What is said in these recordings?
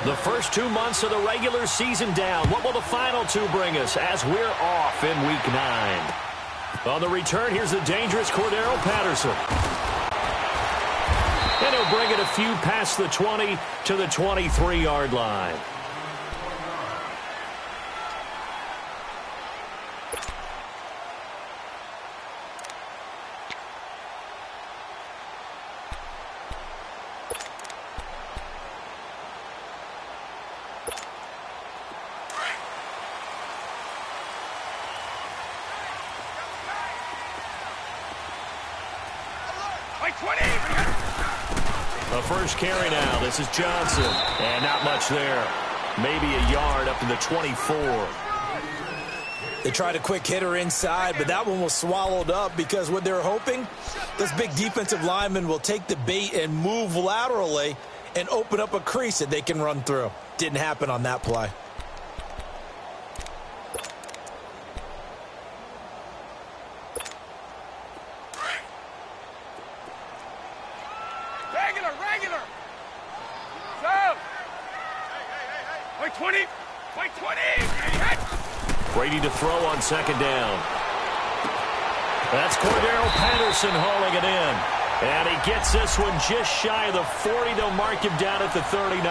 The first 2 months of the regular season down. What will the final two bring us as we're off in Week 9? On the return, here's the dangerous Cordero Patterson. And he'll bring it a few past the 20 to the 23-yard line. The first carry now. This is Johnson. And not much there. Maybe a yard up to the 24. They tried a quick hitter inside, but that one was swallowed up because what they're hoping, this big defensive lineman will take the bait and move laterally and open up a crease that they can run through. Didn't happen on that play. Brady to throw on second down. That's Cordero Patterson hauling it in. And he gets this one just shy of the 40. They'll mark him down at the 39.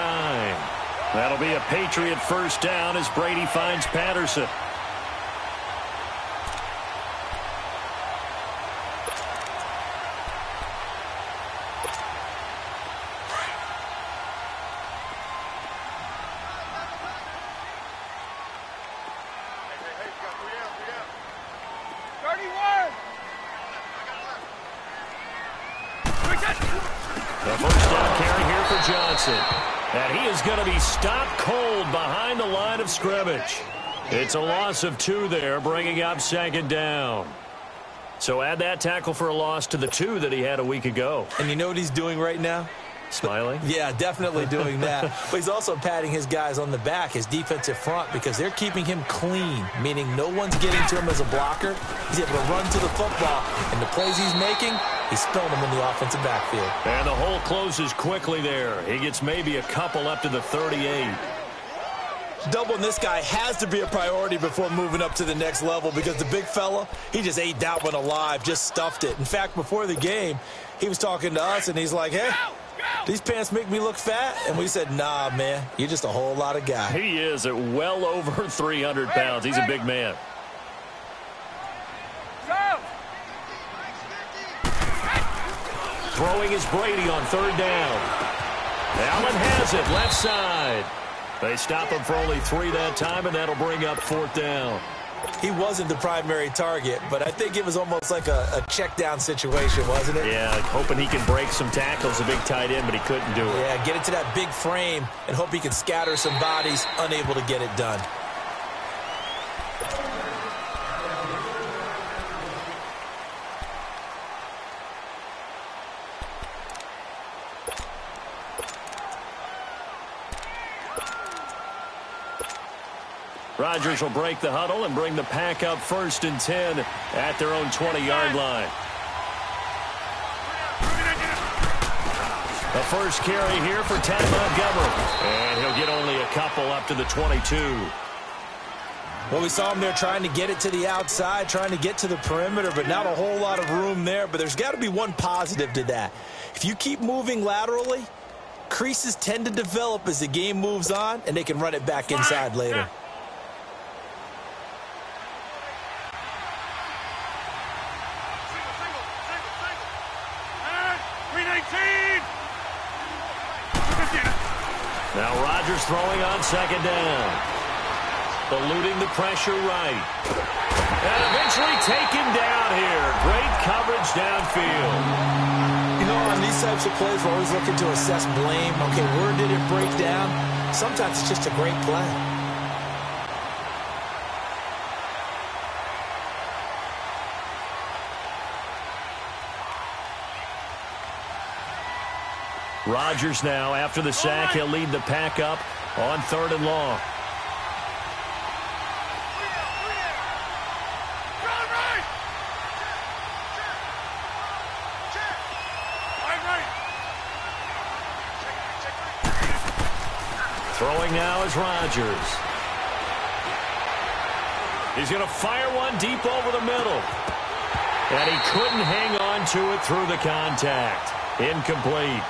That'll be a Patriot first down as Brady finds Patterson. The first down carry here for Johnson. And he is going to be stopped cold behind the line of scrimmage. It's a loss of 2 there, bringing up second down. So add that tackle for a loss to the 2 that he had a week ago. And you know what he's doing right now? Smiling? Yeah, definitely doing that. But he's also patting his guys on the back, his defensive front, because they're keeping him clean, meaning no one's getting to him as a blocker. He's able to run to the football, and the plays he's making, he's filling them in the offensive backfield. And the hole closes quickly there. He gets maybe a couple up to the 38. Doubling this guy has to be a priority before moving up to the next level because the big fella, he just ate that one alive, just stuffed it. In fact, before the game, he was talking to us, and he's like, hey, these pants make me look fat? And we said, nah, man, you're just a whole lot of guy. He is at well over 300 pounds. He's a big man. Throwing is Brady on third down. Allen has it, left side. They stop him for only 3 that time, and that'll bring up fourth down. He wasn't the primary target, but I think it was almost like a check down situation, wasn't it? Yeah, hoping he can break some tackles, a big tight end, but he couldn't do it. Yeah, get it to that big frame and hope he can scatter some bodies, unable to get it done. Rodgers will break the huddle and bring the pack up 1st and 10 at their own 20-yard line. The first carry here for Ty Montgomery. And he'll get only a couple up to the 22. Well, we saw him there trying to get it to the outside, trying to get to the perimeter, but not a whole lot of room there. But there's got to be one positive to that. If you keep moving laterally, creases tend to develop as the game moves on, and they can run it back inside later. Now Rodgers throwing on second down. Eluding the pressure right. And eventually taken down here. Great coverage downfield. You know, on these types of plays, we're always looking to assess blame. Okay, where did it break down? Sometimes it's just a great play. Rodgers now, after the sack, he'll lead the pack up on 3rd and long. Throwing now is Rodgers. He's going to fire one deep over the middle. And he couldn't hang on to it through the contact. Incomplete.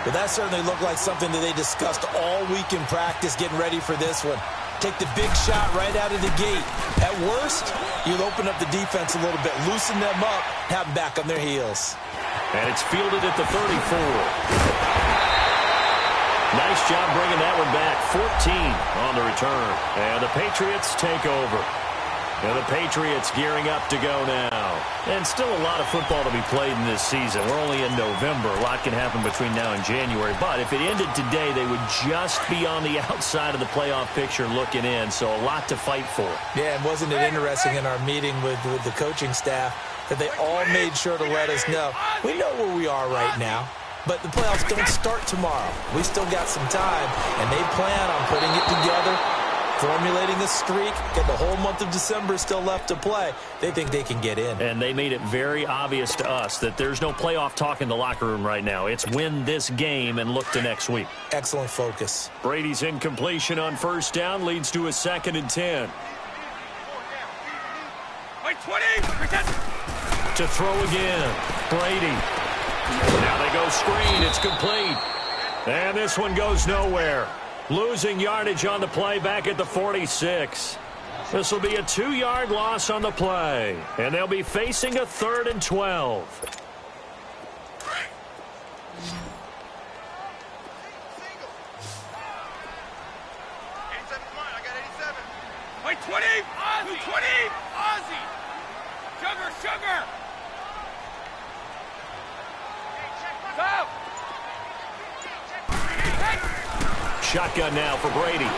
Well, that certainly looked like something that they discussed all week in practice getting ready for this one. Take the big shot right out of the gate. At worst, you'll open up the defense a little bit, loosen them up, have them back on their heels. And it's fielded at the 34. Nice job bringing that one back. 14 on the return. And the Patriots take over. And the Patriots gearing up to go now. And still a lot of football to be played in this season. We're only in November. A lot can happen between now and January. But if it ended today, they would just be on the outside of the playoff picture looking in. So a lot to fight for. Yeah, and wasn't it interesting in our meeting with the coaching staff that they all made sure to let us know, we know where we are right now. But the playoffs don't start tomorrow. We still got some time, and they plan on putting it together, formulating a streak, get the whole month of December still left to play. They think they can get in. And they made it very obvious to us that there's no playoff talk in the locker room right now. It's win this game and look to next week. Excellent focus. Brady's incompletion on first down leads to a 2nd and 10. Wait, 20! To throw again. Brady. Now they go screen. It's complete. And this one goes nowhere. Losing yardage on the play back at the 46. This will be a 2-yard loss on the play. And they'll be facing a 3rd and 12. Wait, 20! Ozzy! 20! Ozzy! Sugar! Stop! Shotgun now for Brady. And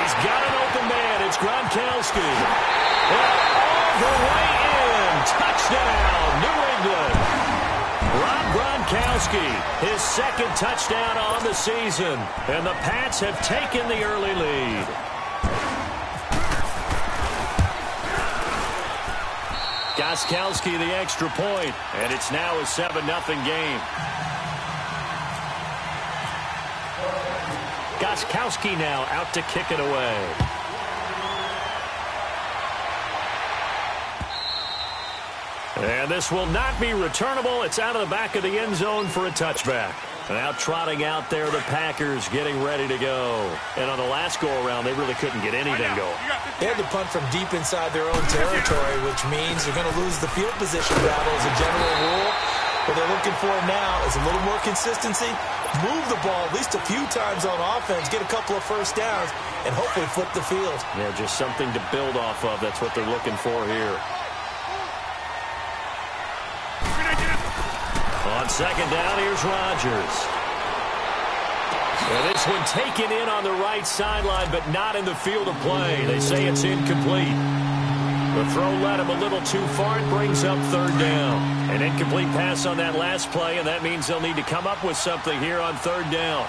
he's got an open man. It's Gronkowski. And all the way in. Touchdown, New England. Rob Gronkowski, his 2nd touchdown on the season. And the Pats have taken the early lead. Gronkowski the extra point, and it's now a 7-0 game. Gronkowski now out to kick it away. And this will not be returnable. It's out of the back of the end zone for a touchback. Now trotting out there, the Packers getting ready to go. And on the last go-around, they really couldn't get anything going. They had to punt from deep inside their own territory, which means they're going to lose the field position battle as a general rule. What they're looking for now is a little more consistency, move the ball at least a few times on offense, get a couple of first downs, and hopefully flip the field. Yeah, just something to build off of. That's what they're looking for here. On 2nd down, here's Rodgers. And this one taken in on the right sideline, but not in the field of play. They say it's incomplete. The throw led him a little too far. It brings up 3rd down. An incomplete pass on that last play, and that means they'll need to come up with something here on 3rd down.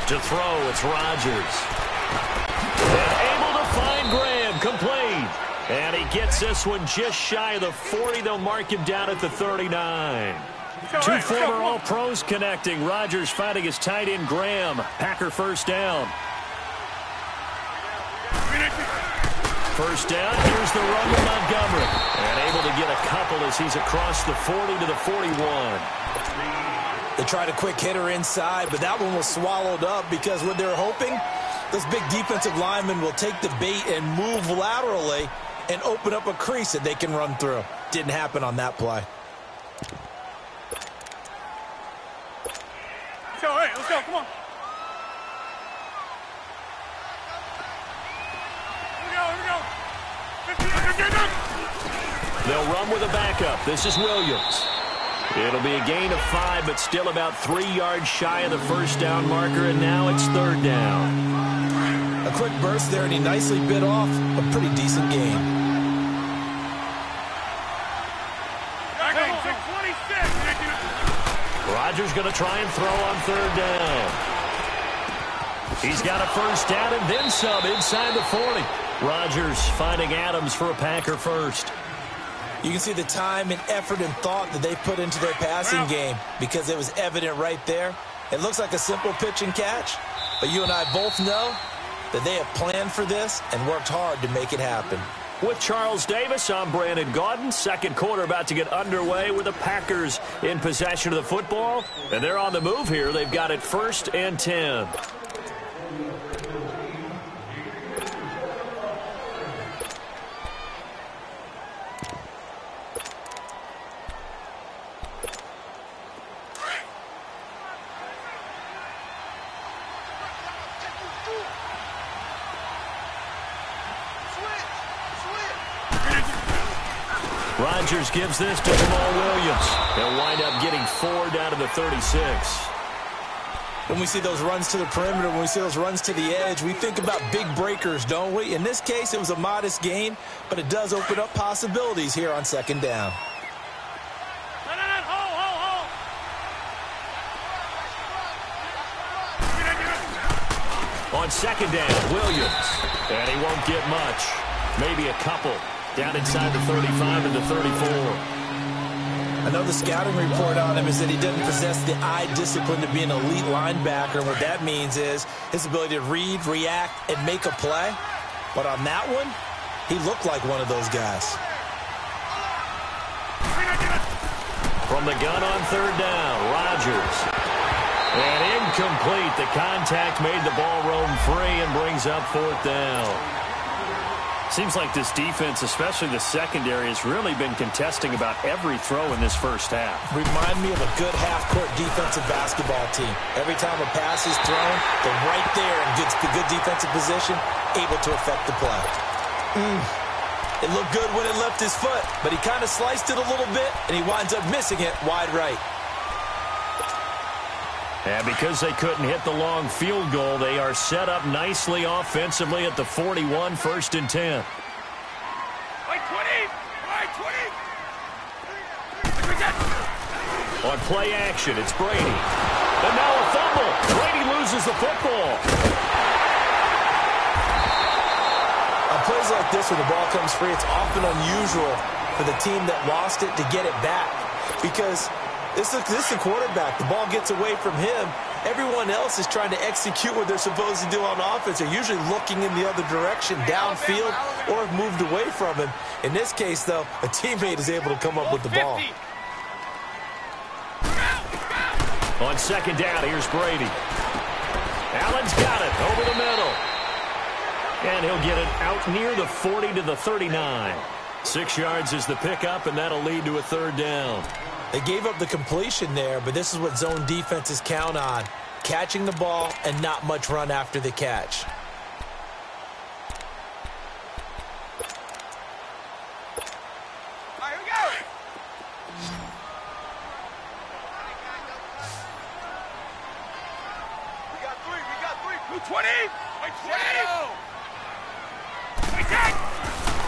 To throw, it's Rodgers. And able to find Graham, complete. And he gets this one just shy of the 40. They'll mark him down at the 39. Two former All-Pros connecting. Rodgers finding his tight end, Graham. Packer first down. First down, here's the run to Montgomery. And able to get a couple as he's across the 40 to the 41. They tried a quick hitter inside, but that one was swallowed up because what they're hoping, those big defensive linemen will take the bait and move laterally and open up a crease that they can run through. Didn't happen on that play. All right, let's go, come on. They'll run with a backup. This is Williams. It'll be a gain of 5, but still about 3 yards shy of the first down marker, and now it's 3rd down. A quick burst there, and he nicely bit off a pretty decent gain. Rodgers going to try and throw on 3rd down. He's got a first down and then some inside the 40. Rodgers finding Adams for a Packer first. You can see the time and effort and thought that they put into their passing game because it was evident right there. It looks like a simple pitch and catch, but you and I both know that they have planned for this and worked hard to make it happen. With Charles Davis, I'm Brandon Gaudin. Second quarter about to get underway with the Packers in possession of the football. And they're on the move here. They've got it 1st and 10. Rodgers gives this to Jamal Williams. They'll wind up getting 4 down to the 36. When we see those runs to the perimeter, when we see those runs to the edge, we think about big breakers, don't we? In this case, it was a modest gain, but it does open up possibilities here on 2nd down. On 2nd down, Williams. And he won't get much. Maybe a couple. Down inside the 35 and the 34. I know the scouting report on him is that he doesn't possess the eye discipline to be an elite linebacker. What that means is his ability to read, react, and make a play. But on that one, he looked like one of those guys. From the gun on 3rd down, Rodgers. And incomplete. The contact made the ball roam free and brings up 4th down. Seems like this defense, especially the secondary, has really been contesting about every throw in this first half. Remind me of a good half-court defensive basketball team. Every time a pass is thrown, they're right there in good defensive position, able to affect the play. It looked good when it left his foot, but he kind of sliced it a little bit, and he winds up missing it wide right. And because they couldn't hit the long field goal, they are set up nicely offensively at the 41, 1st and 10. On play action, it's Brady. And now a fumble. Brady loses the football. On plays like this where the ball comes free, it's often unusual for the team that lost it to get it back because this is the quarterback. The ball gets away from him. Everyone else is trying to execute what they're supposed to do on offense. They're usually looking in the other direction, downfield, or have moved away from him. In this case, though, a teammate is able to come up with the ball. On 2nd down, here's Brady. Allen's got it over the middle. And he'll get it out near the 40 to the 39. 6 yards is the pickup, and that'll lead to a 3rd down. They gave up the completion there, but this is what zone defenses count on. Catching the ball and not much run after the catch. All right, here we go. We got three. Blue 20. Wait, 20.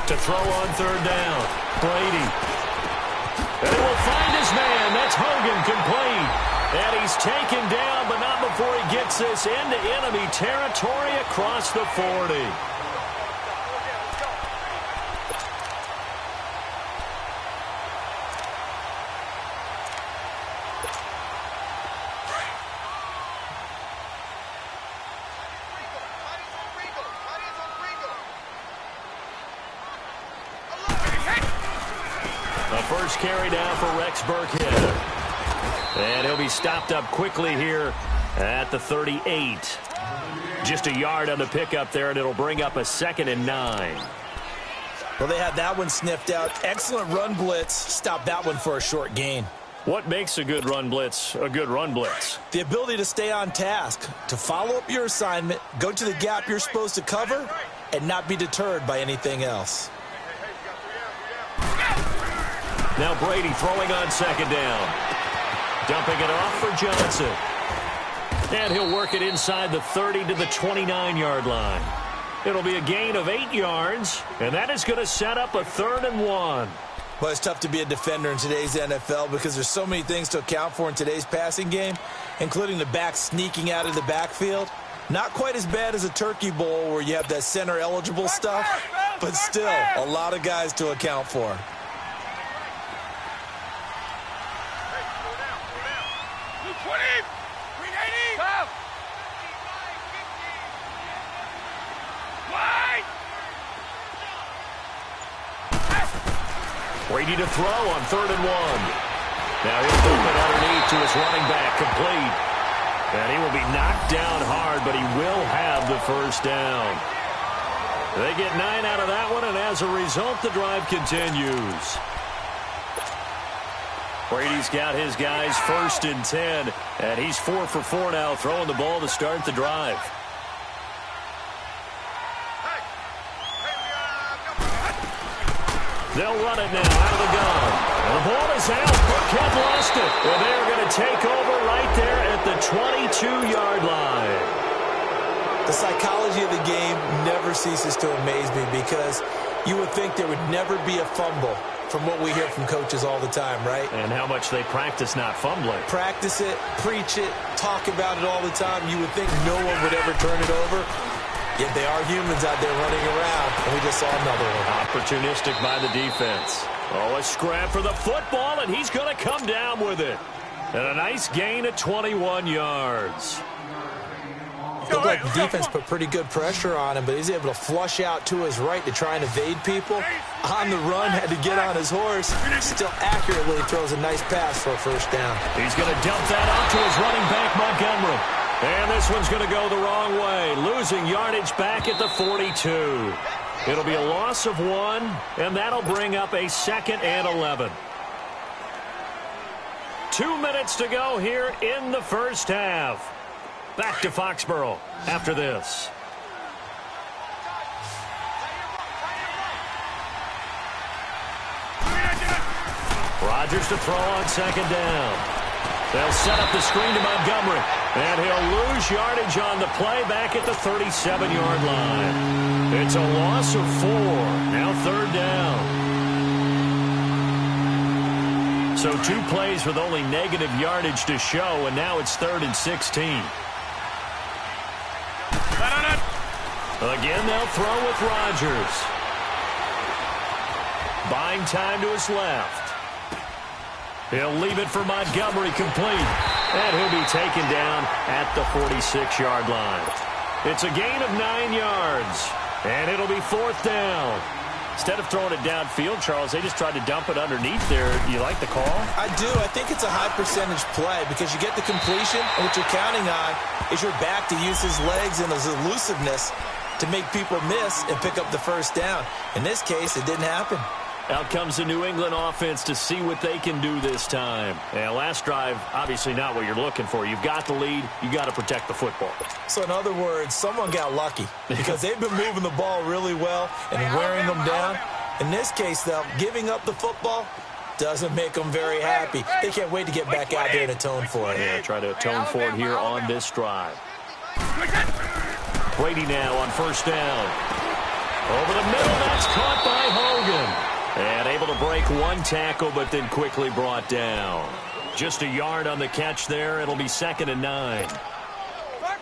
To throw on 3rd down, Brady. And he will find his man. That's Hogan complete. And he's taken down, but not before he gets this into enemy territory across the 40. First carry down for Rex Burkhead. And he'll be stopped up quickly here at the 38. Just a yard on the pickup there, and it'll bring up a 2nd and 9. Well, they had that one sniffed out. Excellent run blitz. Stopped that one for a short gain. What makes a good run blitz a good run blitz? The ability to stay on task, to follow up your assignment, go to the gap you're supposed to cover, and not be deterred by anything else. Now Brady throwing on 2nd down. Dumping it off for Johnson. And he'll work it inside the 30 to the 29-yard line. It'll be a gain of 8 yards, and that is going to set up a 3rd and 1. Well, it's tough to be a defender in today's NFL because there's so many things to account for in today's passing game, including the back sneaking out of the backfield. Not quite as bad as a turkey bowl where you have that center-eligible stuff, but still a lot of guys to account for. Brady to throw on 3rd and 1. Now he'll move it underneath to his running back, complete. And he will be knocked down hard, but he will have the first down. They get 9 out of that one, and as a result, the drive continues. Brady's got his guys 1st and 10, and he's 4 for 4 now, throwing the ball to start the drive. They'll run it now out of the gun. And the ball is out. Burkhead lost it. And they're going to take over right there at the 22-yard line. The psychology of the game never ceases to amaze me because you would think there would never be a fumble from what we hear from coaches all the time, right? And how much they practice not fumbling. Practice it, preach it, talk about it all the time. You would think no one would ever turn it over. Yet they are humans out there running around, and we just saw another one. Opportunistic by the defense. Oh, a scrap for the football, and he's going to come down with it. And a nice gain at 21 yards. Looked like the defense put pretty good pressure on him, but he's able to flush out to his right to try and evade people. On the run, had to get on his horse. Still accurately throws a nice pass for a first down. He's going to dump that off to his running back, Montgomery. And this one's going to go the wrong way, losing yardage back at the 42. It'll be a loss of 1, and that'll bring up a 2nd and 11. 2 minutes to go here in the first half. Back to Foxborough after this. Rodgers to throw on 2nd down. They'll set up the screen to Montgomery. And he'll lose yardage on the play back at the 37-yard line. It's a loss of 4. Now 3rd down. So 2 plays with only negative yardage to show, and now it's 3rd and 16. Again, they'll throw with Rodgers. Buying time to his left. He'll leave it for Montgomery, complete. And he'll be taken down at the 46-yard line. It's a gain of 9 yards. And it'll be 4th down. Instead of throwing it downfield, Charles, they just tried to dump it underneath there. Do you like the call? I do. I think it's a high-percentage play because you get the completion, and what you're counting on is your back to use his legs and his elusiveness to make people miss and pick up the first down. In this case, it didn't happen. Out comes the New England offense to see what they can do this time. And last drive, obviously not what you're looking for. You've got the lead. You got to protect the football. So in other words, someone got lucky because they've been moving the ball really well and wearing them down. In this case, though, giving up the football doesn't make them very happy. They can't wait to get back out there and atone for it. Yeah, try to atone for it here on this drive. Brady now on 1st down. Over the middle, that's caught by Hogan. And able to break 1 tackle, but then quickly brought down. Just a yard on the catch there. It'll be 2nd and 9.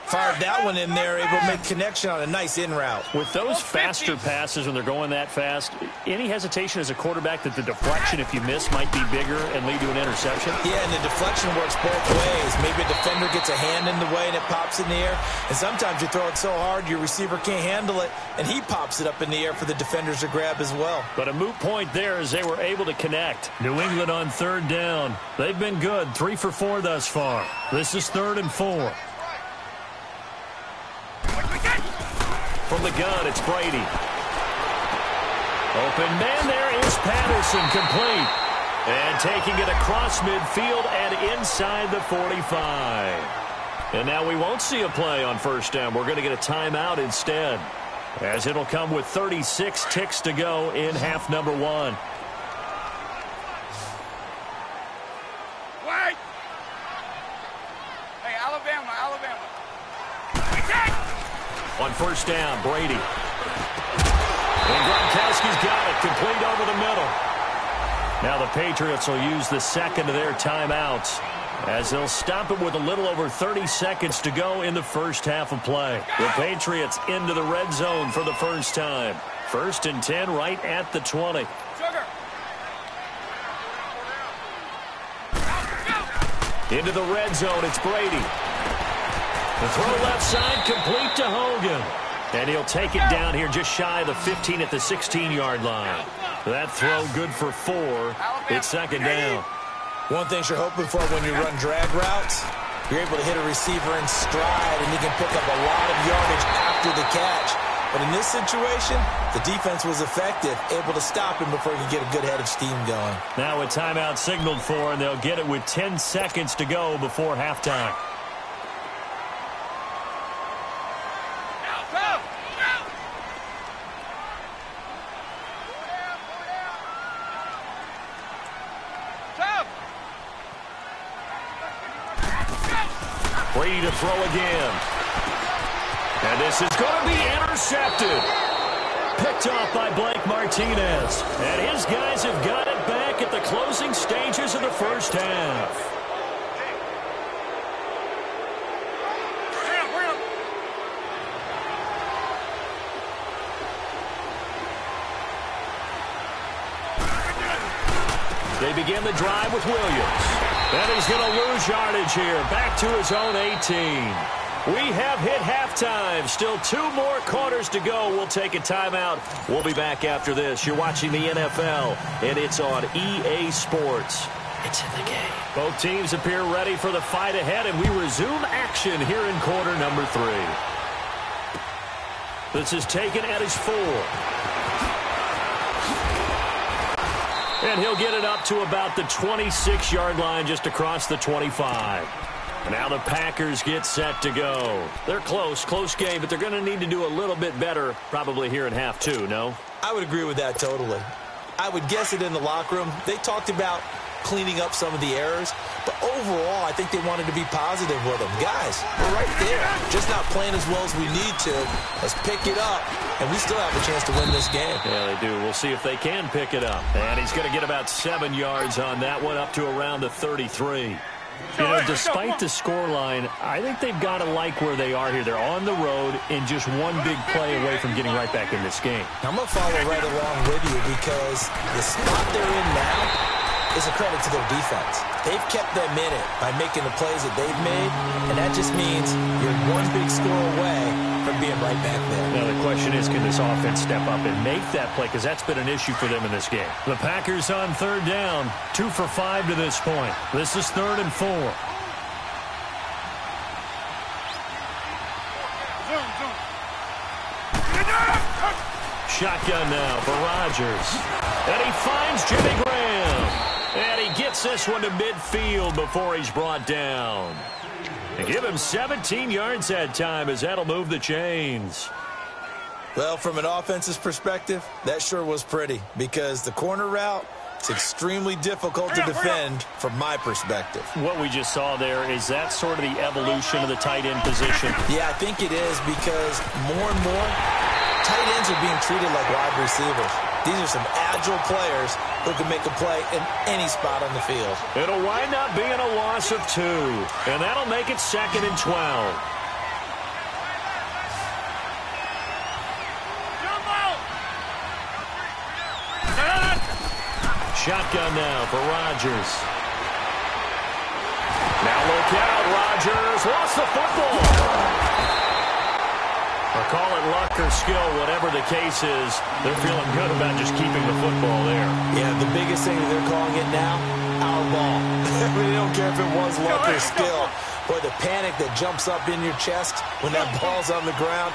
Fired that one in there, able to make connection on a nice in route. With those faster passes when they're going that fast, any hesitation as a quarterback that the deflection, if you miss, might be bigger and lead to an interception? Yeah, and the deflection works both ways. Maybe a defender gets a hand in the way and it pops in the air. And sometimes you throw it so hard your receiver can't handle it, and he pops it up in the air for the defenders to grab as well. But a moot point there as they were able to connect. New England on 3rd down. They've been good, 3 for 4 thus far. This is 3rd and 4. From the gun, it's Brady. Open man there is Patterson, complete. And taking it across midfield and inside the 45. And now we won't see a play on 1st down. We're going to get a timeout instead, as it'll come with 36 ticks to go in half number 1. Wait! Hey, Alabama. On 1st down, Brady. And Gronkowski's got it, complete over the middle. Now the Patriots will use the 2nd of their timeouts, as they'll stop it with a little over 30 seconds to go in the first half of play. The Patriots into the red zone for the first time. 1st and 10 right at the 20. Into the red zone, it's Brady. The throw left side, complete to Hogan. And he'll take it down here just shy of the 15 at the 16-yard line. That throw good for 4. It's second down. One thing you're hoping for when you run drag routes, you're able to hit a receiver in stride, and you can pick up a lot of yardage after the catch. But in this situation, the defense was effective, able to stop him before he could get a good head of steam going. Now a timeout signaled for, and they'll get it with 10 seconds to go before halftime. Ready to throw again. And this is going to be intercepted. Picked off by Blake Martinez. And his guys have got it back at the closing stages of the first half. They begin the drive with Williams. And he's going to lose yardage here. Back to his own 18. We have hit halftime. Still 2 more quarters to go. We'll take a timeout. We'll be back after this. You're watching the NFL, and it's on EA Sports. It's in the game. Both teams appear ready for the fight ahead, and we resume action here in quarter number 3. This is taken at his 4. And he'll get it up to about the 26-yard line, just across the 25. Now the Packers get set to go. They're close game, but they're going to need to do a little bit better probably here in half 2, no? I would agree with that totally. I would guess it in the locker room. They talked about cleaning up some of the errors, but overall, I think they wanted to be positive with them. Guys, we're right there. Just not playing as well as we need to. Let's pick it up, and we still have a chance to win this game. Yeah, they do. We'll see if they can pick it up. And he's going to get about 7 yards on that one, up to around the 33. You know, despite the scoreline, I think they've got to like where they are here. They're on the road and just one big play away from getting right back in this game. I'm going to follow right along with you because the spot they're in now is a credit to their defense. They've kept them in it by making the plays that they've made, and that just means you're one big score away from being right back there. Now the question is, can this offense step up and make that play? Because that's been an issue for them in this game. The Packers on 3rd down, 2 for 5 to this point. This is 3rd and 4. Shotgun now for Rodgers. And he finds Jimmy Graham. And he gets this one to midfield before he's brought down. And give him 17 yards that time, as that'll move the chains. Well, from an offensive perspective, that sure was pretty because the corner route, it's extremely difficult to defend from my perspective. What we just saw there, is that sort of the evolution of the tight end position? Yeah, I think it is because more and more, tight ends are being treated like wide receivers. These are some agile players who can make a play in any spot on the field. It'll wind up being a loss of 2, and that'll make it 2nd and 12. Shotgun now for Rodgers. Now look out, Rodgers lost the football. Or call it luck or skill, whatever the case is, they're feeling good about just keeping the football there. Yeah, the biggest thing that they're calling it now, our ball. They don't care if it was luck or skill. Boy, the panic that jumps up in your chest when that ball's on the ground,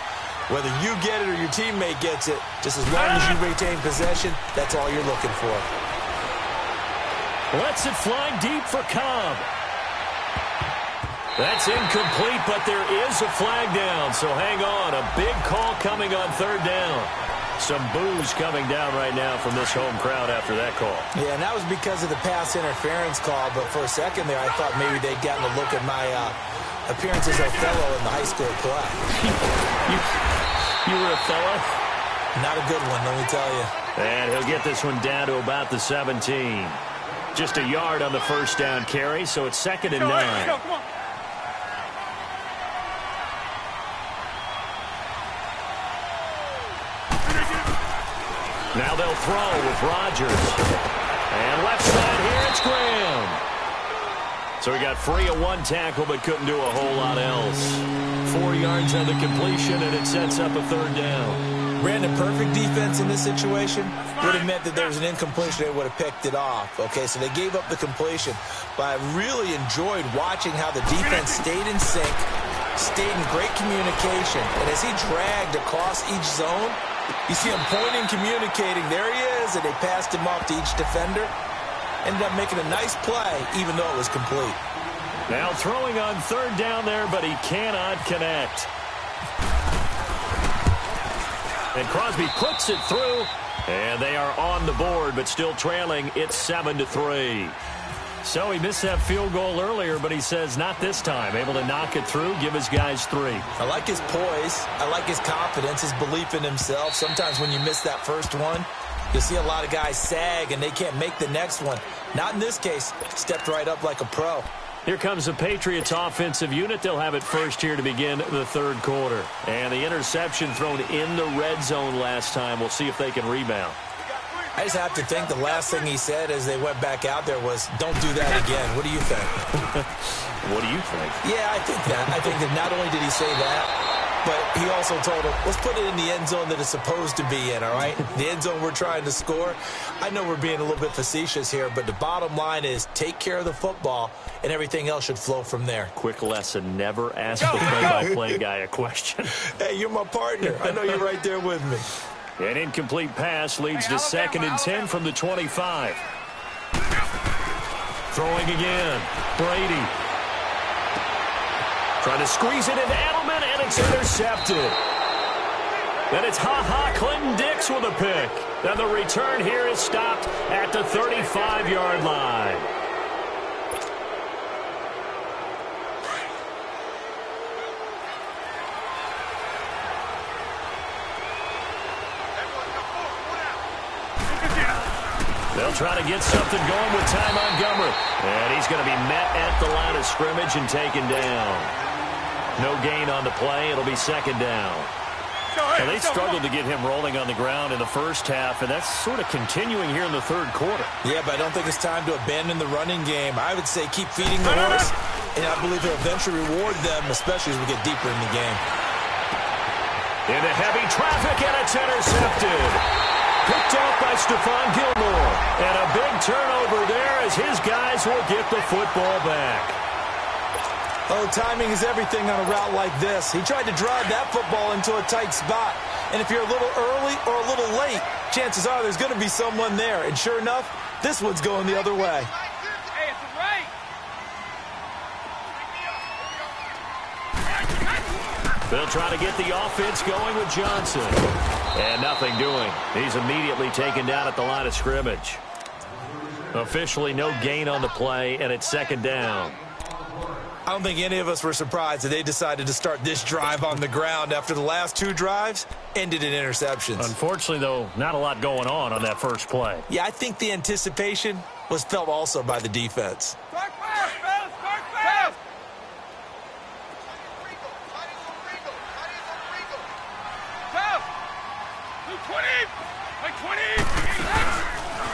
whether you get it or your teammate gets it, just as long as you retain possession, that's all you're looking for. Lets it fly deep for Cobb. That's incomplete, but there is a flag down, so hang on. A big call coming on 3rd down. Some boos coming down right now from this home crowd after that call. Yeah, and that was because of the pass interference call, but for a second there, I thought maybe they'd gotten a look at my appearance as Othello in the high school play. You were Othello? Not a good one, let me tell you. And he'll get this one down to about the 17. Just a yard on the 1st down carry, so it's 2nd and 9. Come on. Now they'll throw with Rodgers. And left side here, it's Graham. So he got free of 1 tackle, but couldn't do a whole lot else. 4 yards on the completion, and it sets up a 3rd down. Brandon, perfect defense in this situation would have meant that there was an incompletion. They would have picked it off. Okay, so they gave up the completion. But I really enjoyed watching how the defense stayed in sync, stayed in great communication. And as he dragged across each zone, you see him pointing, communicating. There he is, and they passed him off to each defender. Ended up making a nice play, even though it was complete. Now throwing on third down there, but he cannot connect. And Crosby puts it through, and they are on the board, but still trailing. It's 7-3. So he missed that field goal earlier, but he says not this time. Able to knock it through, give his guys 3. I like his poise. I like his confidence, his belief in himself. Sometimes when you miss that first one, you'll see a lot of guys sag, and they can't make the next one. Not in this case. Stepped right up like a pro. Here comes the Patriots offensive unit. They'll have it first here to begin the third quarter. And the interception thrown in the red zone last time. We'll see if they can rebound. I just have to think the last thing he said as they went back out there was, don't do that again. What do you think? What do you think? Yeah, I think that. I think that not only did he say that, but he also told him, let's put it in the end zone that it's supposed to be in, all right? The end zone we're trying to score. I know we're being a little bit facetious here, but the bottom line is take care of the football, and everything else should flow from there. Quick lesson, never ask the play-by-play guy a question. Hey, you're my partner. I know you're right there with me. An incomplete pass leads to 2nd and 10 from the 25. Throwing again. Brady. Trying to squeeze it into Edelman, and it's intercepted. And it's Clinton Dix with a pick. And the return here is stopped at the 35-yard line. They'll try to get something going with Ty Montgomery. And he's going to be met at the line of scrimmage and taken down. No gain on the play. It'll be 2nd down. And they struggled to get him rolling on the ground in the first half, and that's sort of continuing here in the third quarter. Yeah, but I don't think it's time to abandon the running game. I would say keep feeding the horse, and I believe he'll eventually reward them, especially as we get deeper in the game. Into heavy traffic, and it's intercepted. Picked off by Stephon Gilmore. And a big turnover there as his guys will get the football back. Oh, timing is everything on a route like this. He tried to drive that football into a tight spot. And if you're a little early or a little late, chances are there's going to be someone there. And sure enough, this one's going the other way. Hey, it's a right. They'll try to get the offense going with Johnson. And nothing doing. He's immediately taken down at the line of scrimmage. Officially no gain on the play, and it's 2nd down. I don't think any of us were surprised that they decided to start this drive on the ground after the last 2 drives ended in interceptions. Unfortunately, though, not a lot going on that first play. Yeah, I think the anticipation was felt also by the defense. Start fast, fellas. Start fast.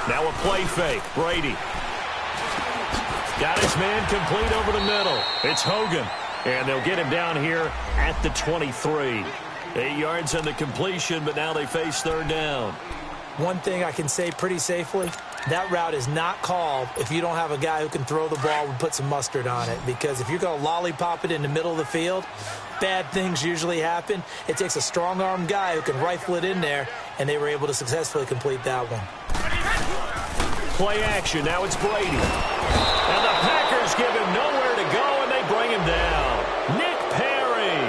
Now a play fake. Brady. Got his man complete over the middle. It's Hogan. And they'll get him down here at the 23. 8 yards on the completion, but now they face 3rd down. One thing I can say pretty safely, that route is not called if you don't have a guy who can throw the ball and put some mustard on it. Because if you're going to lollipop it in the middle of the field, bad things usually happen. It takes a strong-arm guy who can rifle it in there, and they were able to successfully complete that one. Play action. Now it's Brady. And the Packers give him nowhere to go, and they bring him down. Nick Perry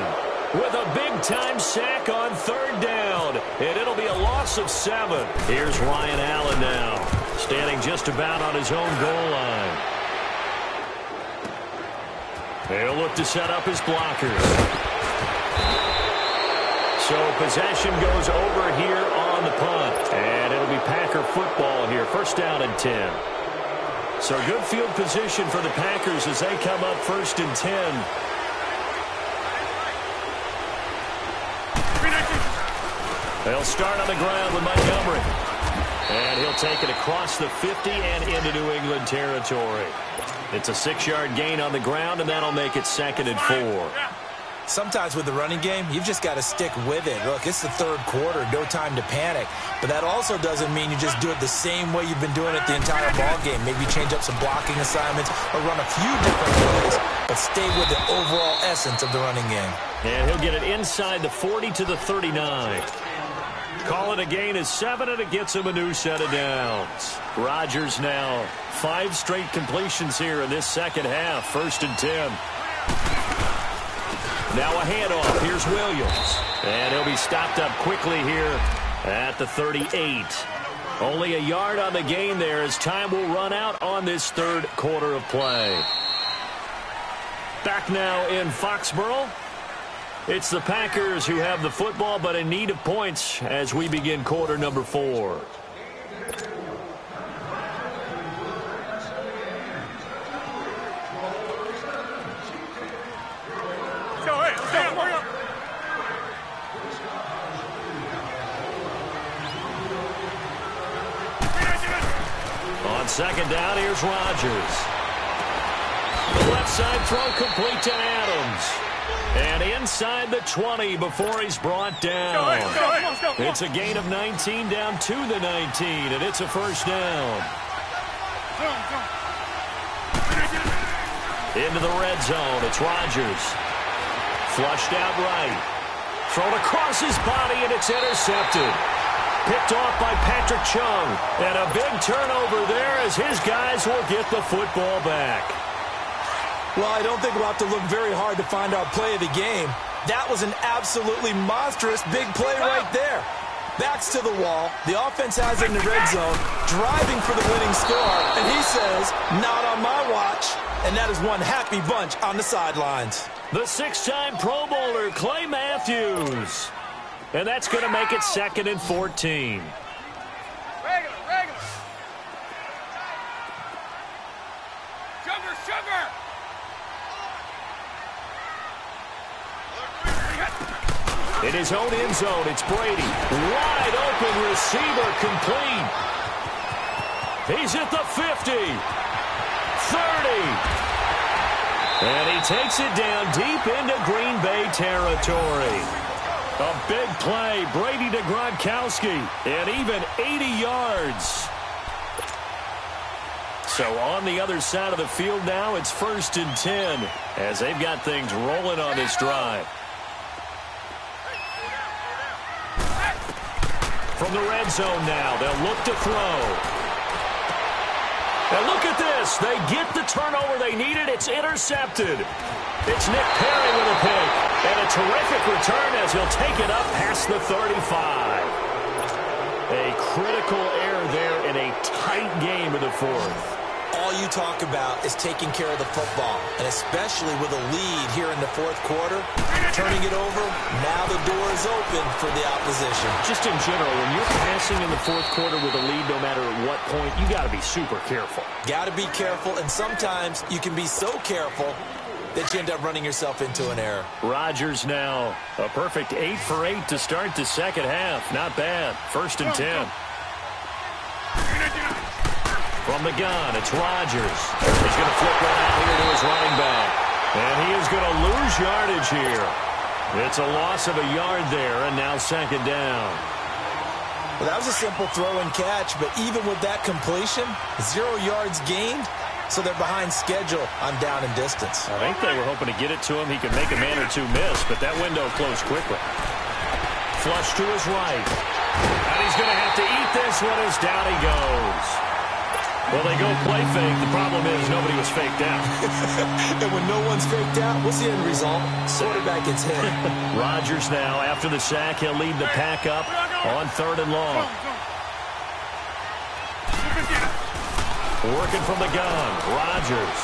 with a big-time sack on 3rd down. And it'll be a loss of 7. Here's Ryan Allen now, standing just about on his own goal line. They'll look to set up his blockers. So possession goes over here on the punt. And it'll be Packer football here. 1st down and 10. So good field position for the Packers as they come up 1st and 10. They'll start on the ground with Montgomery. And he'll take it across the 50 and into New England territory. It's a 6-yard gain on the ground, and that'll make it 2nd and 4. Sometimes with the running game, you've just got to stick with it. Look, it's the third quarter, no time to panic. But that also doesn't mean you just do it the same way you've been doing it the entire ball game. Maybe change up some blocking assignments or run a few different plays, but stay with the overall essence of the running game. And he'll get it inside the 40 to the 39. Call it a gain of 7, and it gets him a new set of downs. Rodgers now 5 straight completions here in this second half. 1st and 10. Now a handoff. Here's Williams. And he'll be stopped up quickly here at the 38. Only a yard on the gain there as time will run out on this third quarter of play. Back now in Foxborough. It's the Packers who have the football, but in need of points as we begin quarter number 4. On second down, here's Rodgers. The left side throw complete to Adams. And inside the 20 before he's brought down. It's a gain of 19 down to the 19, and it's a first down. Into the red zone, it's Rodgers. Flushed out right. Thrown across his body, and it's intercepted. Picked off by Patrick Chung. And a big turnover there as his guys will get the football back. Well, I don't think we'll have to look very hard to find our play of the game. That was an absolutely monstrous big play right there. Backs to the wall. The offense has it in the red zone, driving for the winning score. And he says, not on my watch. And that is one happy bunch on the sidelines. The 6-time Pro Bowler, Clay Matthews. And that's going to make it 2nd and 14. Regular. Sugar. In his own end zone, it's Brady. Wide open receiver, complete. He's at the 50. 30. And he takes it down deep into Green Bay territory. A big play, Brady to Gronkowski, and even 80 yards. So on the other side of the field now, it's 1st and 10 as they've got things rolling on this drive. From the red zone now, they'll look to throw. And look at this. They get the turnover they needed. It's intercepted. It's Nick Perry with a pick. And a terrific return as he'll take it up past the 35. A critical error there in a tight game in the 4th. All you talk about is taking care of the football, and especially with a lead here in the 4th quarter, turning it over, now the door is open for the opposition. Just in general, when you're passing in the 4th quarter with a lead, no matter at what point, you got to be super careful. Got to be careful, and sometimes you can be so careful that you end up running yourself into an error. Rodgers now a perfect 8 for 8 to start the second half. Not bad. 1st and 10. From the gun, it's Rodgers. He's going to flip right out here to his running back. And he is going to lose yardage here. It's a loss of a yard there, and now 2nd down. Well, that was a simple throw and catch, but even with that completion, 0 yards gained, so they're behind schedule on down and distance. I think they were hoping to get it to him. He could make a man or two miss, but that window closed quickly. Flush to his right. And he's going to have to eat this one as down he goes. Well, they go play fake. The problem is nobody was faked out. And when no one's faked out, what's the end result? Quarterback gets hit. Rodgers now, after the sack, he'll lead the pack up on 3rd and long. Working from the gun, Rodgers.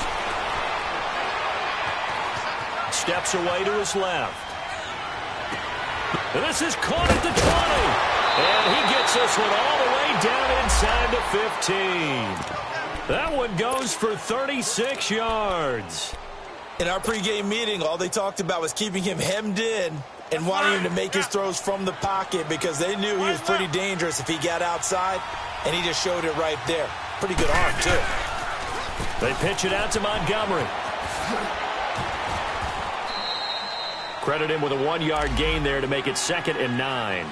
Steps away to his left. And this is caught at the 20. And he gets this one all the way down inside the 15. That one goes for 36 yards. In our pregame meeting, all they talked about was keeping him hemmed in and wanting him to make his throws from the pocket because they knew he was pretty dangerous if he got outside, and he just showed it right there. Pretty good arm, too. They pitch it out to Montgomery. Credit him with a 1-yard gain there to make it 2nd and 9.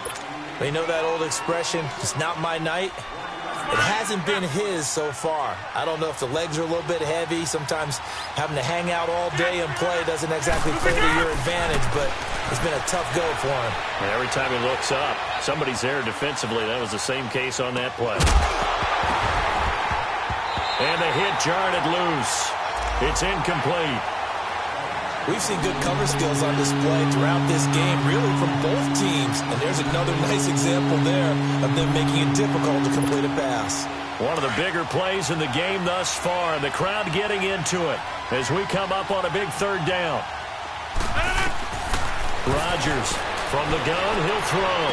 You know that old expression, it's not my night? It hasn't been his so far. I don't know if the legs are a little bit heavy. Sometimes having to hang out all day and play doesn't exactly play to your advantage, but it's been a tough go for him. And every time he looks up, somebody's there defensively. That was the same case on that play. And the hit jarred it loose. It's incomplete. We've seen good cover skills on display throughout this game, really from both teams. And there's another nice example there of them making it difficult to complete a pass. One of the bigger plays in the game thus far. The crowd getting into it as we come up on a big 3rd down. Rodgers from the gun, he'll throw.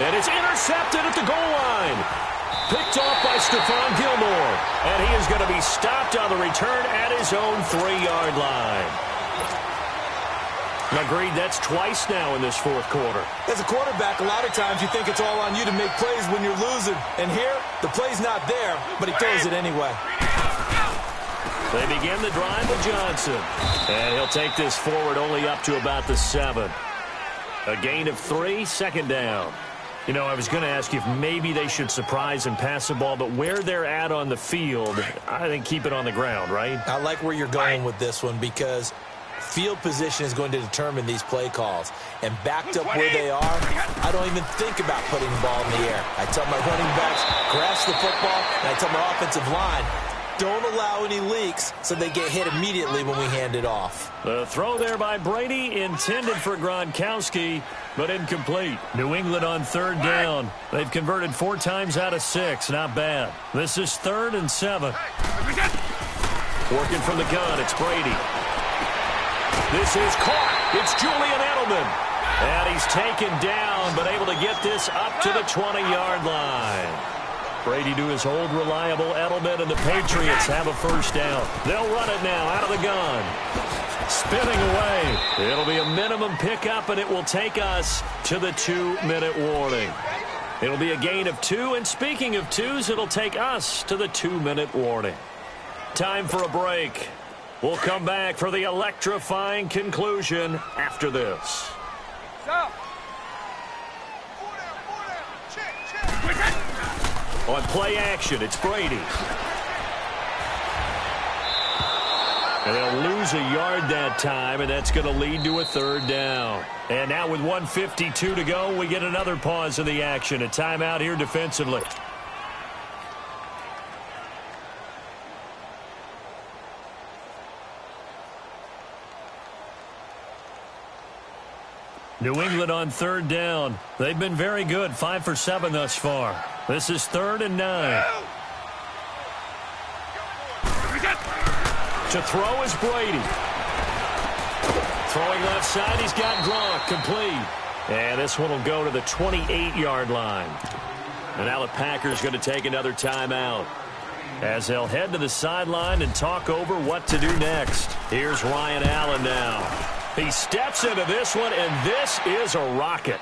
And it's intercepted at the goal line. Picked off by Stephon Gilmore. And he is going to be stopped on the return at his own 3-yard line. Agreed, that's twice now in this 4th quarter. As a quarterback, a lot of times you think it's all on you to make plays when you're losing. And here, the play's not there, but he throws it anyway. They begin the drive with Johnson. And he'll take this forward only up to about the 7. A gain of 3, 2nd down. You know, I was going to ask you if maybe they should surprise and pass the ball, but where they're at on the field, I think keep it on the ground, right? I like where you're going with this one because field position is going to determine these play calls. And backed up where they are, I don't even think about putting the ball in the air. I tell my running backs, grasp the football, and I tell my offensive line, don't allow any leaks so they get hit immediately when we hand it off. The throw there by Brady intended for Gronkowski, but incomplete. New England on 3rd down. They've converted 4 times out of 6. Not bad. This is 3rd and 7. Working from the gun, it's Brady. This is caught. It's Julian Edelman. And he's taken down, but able to get this up to the 20-yard line. Brady to his old reliable Edelman, and the Patriots have a 1st down. They'll run it now out of the gun. Spinning away. It'll be a minimum pickup, and it will take us to the 2-minute warning. It'll be a gain of 2, and speaking of 2s, it'll take us to the 2-minute warning. Time for a break. We'll come back for the electrifying conclusion after this. On play action, it's Brady. And they'll lose a yard that time, and that's going to lead to a 3rd down. And now with 1:52 to go, we get another pause in the action. A timeout here defensively. New England on 3rd down. They've been very good, 5 for 7 thus far. This is 3rd and 9. To throw is Brady. Throwing left side, he's got Gronk, complete. And this one will go to the 28-yard line. And now the Packers going to take another timeout as they'll head to the sideline and talk over what to do next. Here's Ryan Allen now. He steps into this one, and this is a rocket.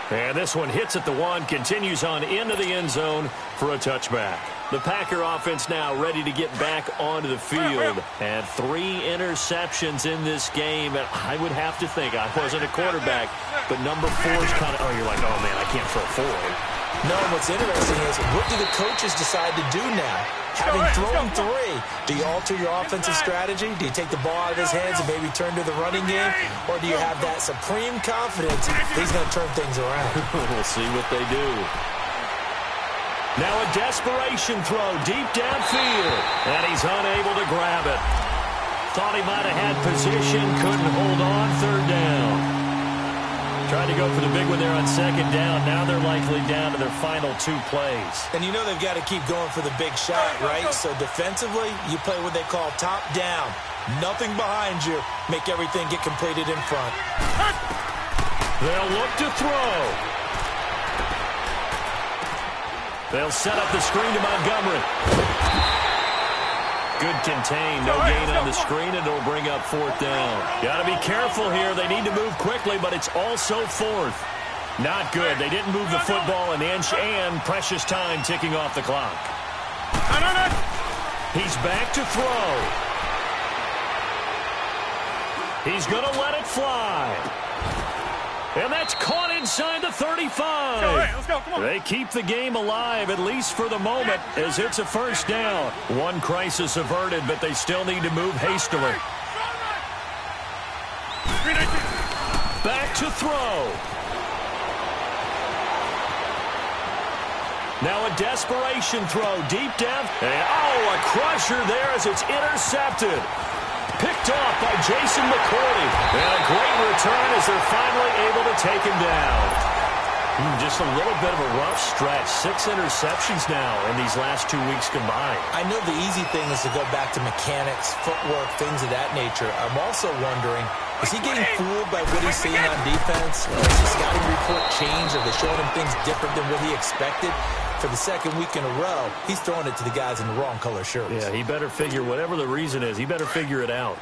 And this one hits at the 1, continues on into the end zone for a touchback. The Packer offense now ready to get back onto the field. And 3 interceptions in this game. And I would have to think, I wasn't a quarterback, but number 4 is kind of, you're like, oh, man, I can't throw 4. No, what's interesting is, what do the coaches decide to do now? Having thrown 3, do you alter your offensive strategy? Do you take the ball out of his hands and maybe turn to the running game? Or do you have that supreme confidence he's going to turn things around? We'll see what they do. Now a desperation throw deep downfield. And he's unable to grab it. Thought he might have had position, couldn't hold on, 3rd down. Tried to go for the big one there on 2nd down. Now they're likely down to their final 2 plays. And you know they've got to keep going for the big shot, right? So defensively, you play what they call top down. Nothing behind you. Make everything get completed in front. They'll look to throw. They'll set up the screen to Montgomery. Good contain, no gain on the screen, and it'll bring up 4th down. Got to be careful here. They need to move quickly, but it's also 4th. Not good. They didn't move the football an inch, and precious time ticking off the clock. He's back to throw. He's going to let it fly. And that's caught inside the 35. Let's go. Come on. They keep the game alive, at least for the moment, as it's a first down. One crisis averted, but they still need to move hastily. Back to throw. Now a desperation throw deep down. And, a crusher there as it's intercepted. Picked off by Jason McCourty. And a great return as they're finally able to take him down. Just a little bit of a rough stretch. 6 interceptions now in these last 2 weeks combined. I know the easy thing is to go back to mechanics, footwork, things of that nature. I'm also wondering, is he getting fooled by what he's seeing on defense? Has his scouting report changed? Are they showing him things different than what he expected? For the second week in a row, he's throwing it to the guys in the wrong color shirts. Yeah, he better figure, whatever the reason is, he better figure it out.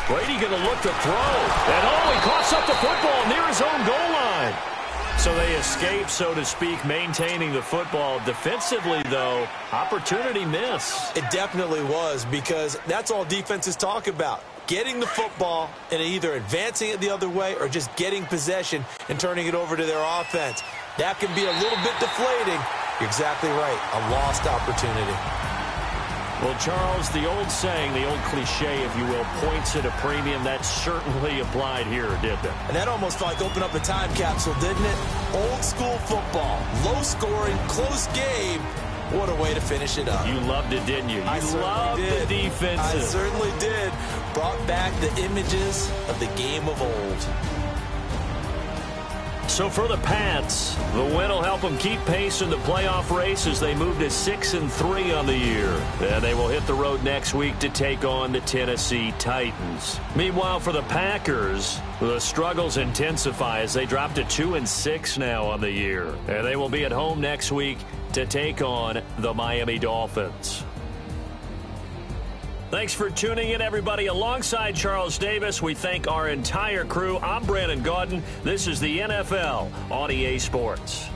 Brady going to look to throw. And he coughs up the football near his own goal line. So they escape, so to speak, maintaining the football. Defensively, though, opportunity miss. It definitely was, because that's all defenses talk about. Getting the football and either advancing it the other way or just getting possession and turning it over to their offense. That can be a little bit deflating. You're exactly right. A lost opportunity. Well, Charles, the old saying, the old cliche, if you will, points at a premium. That certainly applied here, didn't it? And that almost felt like open up a time capsule, didn't it? Old school football, low scoring, close game. What a way to finish it up. You loved it, didn't you? I You loved the defense. I certainly did. Brought back the images of the game of old. So for the Pats, the win will help them keep pace in the playoff race as they move to 6-3 on the year. And they will hit the road next week to take on the Tennessee Titans. Meanwhile, for the Packers, the struggles intensify as they drop to 2-6 now on the year. And they will be at home next week to take on the Miami Dolphins. Thanks for tuning in, everybody. Alongside Charles Davis, we thank our entire crew. I'm Brandon Gaudin. This is the NFL on EA Sports.